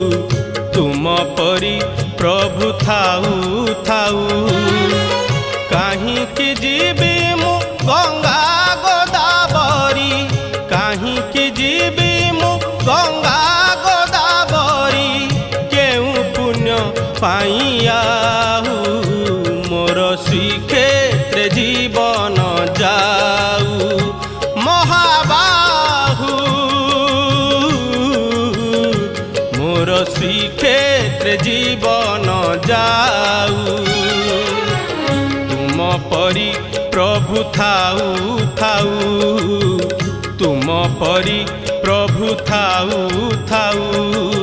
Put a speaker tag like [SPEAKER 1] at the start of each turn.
[SPEAKER 1] तुम परी प्रभु थाऊ थाऊ काहींकि जीवी मु गंगा गोदावरी काहींकि जीवी मु गंगा गोदावरी केउ पुण्य पाइयाहू मोर श्रीक्षेत्र जीवन जाऊ महाबाहू मोर श्रीक्षेत्र जीवन जाऊ तुम परी प्रभु थाऊ थाऊ तुम परी प्रभु थाऊ थाऊ।